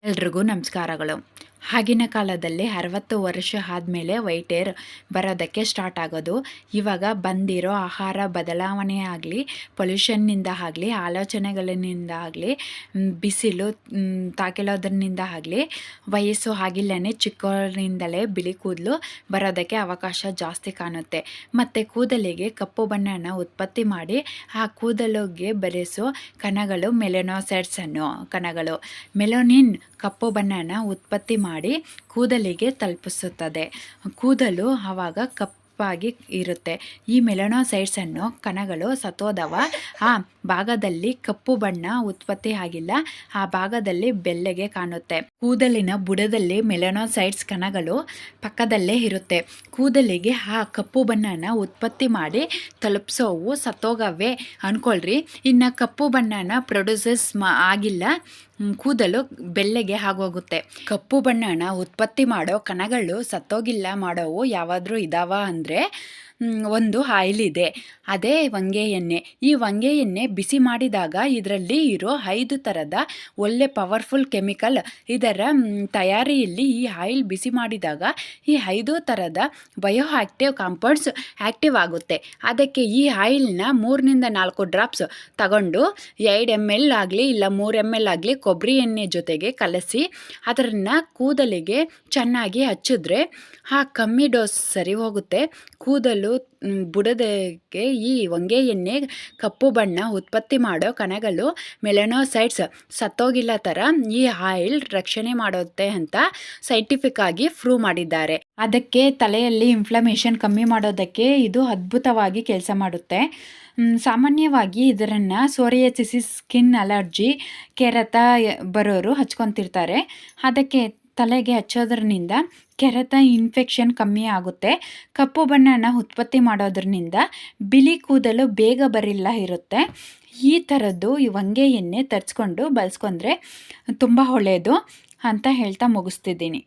ಎಲ್ರಿಗೂ ನಮಸ್ಕಾರಗಳು. ಆಗಿನ ಕಾಲದಲ್ಲಿ 60 ವರ್ಷ ಆದಮೇಲೆ ವೈಟ್ ಏರ್ ಬರೋದಕ್ಕೆ ಸ್ಟಾರ್ಟ್ ಆಗೋದು. ಇವಾಗ ಬಂದಿರೋ ಆಹಾರ ಬದಲಾವಣೆ ಆಗಲಿ, ಪೊಲ್ಯೂಷನ್ನಿಂದ ಆಗಲಿ, ಆಲೋಚನೆಗಳಿಂದ ಆಗಲಿ, ಬಿಸಿಲು ತಾಕಿಲೋದ್ರಿಂದ ಆಗಲಿ, ವಯಸ್ಸು ಆಗಿಲ್ಲೇ ಚಿಕ್ಕವರಿಂದಲೇ ಬಿಳಿ ಕೂದಲು ಬರೋದಕ್ಕೆ ಅವಕಾಶ ಜಾಸ್ತಿ ಕಾಣುತ್ತೆ. ಮತ್ತು ಕೂದಲಿಗೆ ಕಪ್ಪು ಬಣ್ಣನ ಉತ್ಪತ್ತಿ ಮಾಡಿ ಆ ಕೂದಲಿಗೆ ಬೆರೆಸೋ ಕಣಗಳು ಮೆಲನೋಸೈಟ್ಸ್ ಅನ್ನೋ ಕಣಗಳು. ಮೆಲನಿನ್ ಕಪ್ಪು ಬಣ್ಣನ ಉತ್ಪತ್ತಿ ಮಾಡಿ ಕೂದಲಿಗೆ ತಲುಪಿಸುತ್ತದೆ. ಕೂದಲು ಆವಾಗ ಕಪ್ಪಾಗಿ ಇರುತ್ತೆ. ಈ ಮೆಲನೋಸೈಟ್ಸ್ ಅನ್ನೋ ಕಣಗಳು ಸತ್ತೋದವ ಆ ಭಾಗದಲ್ಲಿ ಕಪ್ಪು ಬಣ್ಣ ಉತ್ಪತ್ತಿ ಆಗಿಲ್ಲ, ಆ ಭಾಗದಲ್ಲಿ ಬೆಳ್ಳಗೆ ಕಾಣುತ್ತೆ. ಕೂದಲಿನ ಬುಡದಲ್ಲಿ ಮೆಲನೋಸೈಟ್ಸ್ ಕಣಗಳು ಪಕ್ಕದಲ್ಲೇ ಇರುತ್ತೆ. ಕೂದಲಿಗೆ ಆ ಕಪ್ಪು ಬಣ್ಣನ ಉತ್ಪತ್ತಿ ಮಾಡಿ ತಲುಪಿಸೋವು ಸತ್ತೋಗವೆ ಅಂದ್ಕೊಳ್ರಿ. ಇನ್ನು ಕಪ್ಪು ಬಣ್ಣನ ಪ್ರೊಡ್ಯೂಸಸ್ ಆಗಿಲ್ಲ, ಕೂದಲು ಬೆಳ್ಳಗೆ ಆಗೋಗುತ್ತೆ. ಕಪ್ಪು ಬಣ್ಣನ ಉತ್ಪತ್ತಿ ಮಾಡೋ ಕಣಗಳು ಸತ್ತೋಗಿಲ್ಲ ಮಾಡೋವು ಯಾವಾದರೂ ಇದಾವ ಅಂದರೆ ಒಂದು ಆಯಿಲ್ ಇದೆ, ಅದೇ ಹೊಂಗೆ ಎಣ್ಣೆ. ಈ ಹೊಂಗೆ ಎಣ್ಣೆ ಬಿಸಿ ಮಾಡಿದಾಗ ಇದರಲ್ಲಿ ಇರೋ 5 ಥರದ ಒಳ್ಳೆ ಪವರ್ಫುಲ್ ಕೆಮಿಕಲ್, ಇದರ ತಯಾರಿಯಲ್ಲಿ ಈ ಆಯಿಲ್ ಬಿಸಿ ಮಾಡಿದಾಗ ಈ 5 ಥರದ ಬಯೋ ಆ್ಯಕ್ಟಿವ್ ಕಾಂಪೌಂಡ್ಸ್ ಆ್ಯಕ್ಟಿವ್ ಆಗುತ್ತೆ. ಅದಕ್ಕೆ ಈ ಆಯಿಲ್ನ 3 4 ಡ್ರಾಪ್ಸ್ ತಗೊಂಡು 2 ml ಆಗಲಿ ಇಲ್ಲ 3 ml ಆಗಲಿ ಕೊಬ್ಬರಿ ಎಣ್ಣೆ ಜೊತೆಗೆ ಕಲಸಿ ಅದನ್ನು ಕೂದಲಿಗೆ ಚೆನ್ನಾಗಿ ಹಚ್ಚಿದ್ರೆ ಆ ಕಮ್ಮಿ ಡೋಸ್ ಸರಿ ಹೋಗುತ್ತೆ. ಕೂದಲು ಬುಡದಕ್ಕೆ ಈ ಹೊಂಗೆ ಎಣ್ಣೆ ಕಪ್ಪು ಬಣ್ಣ ಉತ್ಪತ್ತಿ ಮಾಡೋ ಕಣಗಳು ಮೆಲನೋಸೈಟ್ಸ್ ಸತ್ತೋಗಿಲ್ಲ ಥರ ಈ ಆಯಿಲ್ ರಕ್ಷಣೆ ಮಾಡುತ್ತೆ ಅಂತ ಸೈಂಟಿಫಿಕ್ ಆಗಿ ಪ್ರೂವ್ ಮಾಡಿದ್ದಾರೆ. ಅದಕ್ಕೆ ತಲೆಯಲ್ಲಿ ಇನ್ಫ್ಲಮೇಷನ್ ಕಮ್ಮಿ ಮಾಡೋದಕ್ಕೆ ಇದು ಅದ್ಭುತವಾಗಿ ಕೆಲಸ ಮಾಡುತ್ತೆ. ಸಾಮಾನ್ಯವಾಗಿ ಇದನ್ನು ಸೋರಿಯಾಸಿಸ್, ಸ್ಕಿನ್ ಅಲರ್ಜಿ, ಕೆರೆತ ಬರೋರು ಹಚ್ಕೊತಿರ್ತಾರೆ. ಅದಕ್ಕೆ ತಲೆಗೆ ಹಚ್ಚೋದ್ರಿಂದ ಕೆರೆತ ಇನ್ಫೆಕ್ಷನ್ ಕಮ್ಮಿ ಆಗುತ್ತೆ. ಕಪ್ಪು ಬಣ್ಣನ ಉತ್ಪತ್ತಿ ಮಾಡೋದ್ರಿಂದ ಬಿಳಿ ಕೂದಲು ಬೇಗ ಬರಿಲ್ಲ ಇರುತ್ತೆ. ಈ ಥರದ್ದು ಈ ಹೊಂಗೆ ಎಣ್ಣೆ ತರಿಸ್ಕೊಂಡು ಬಳಸ್ಕೊಂಡ್ರೆ ತುಂಬ ಒಳ್ಳೆಯದು ಅಂತ ಹೇಳ್ತಾ ಮುಗಿಸ್ತಿದ್ದೀನಿ.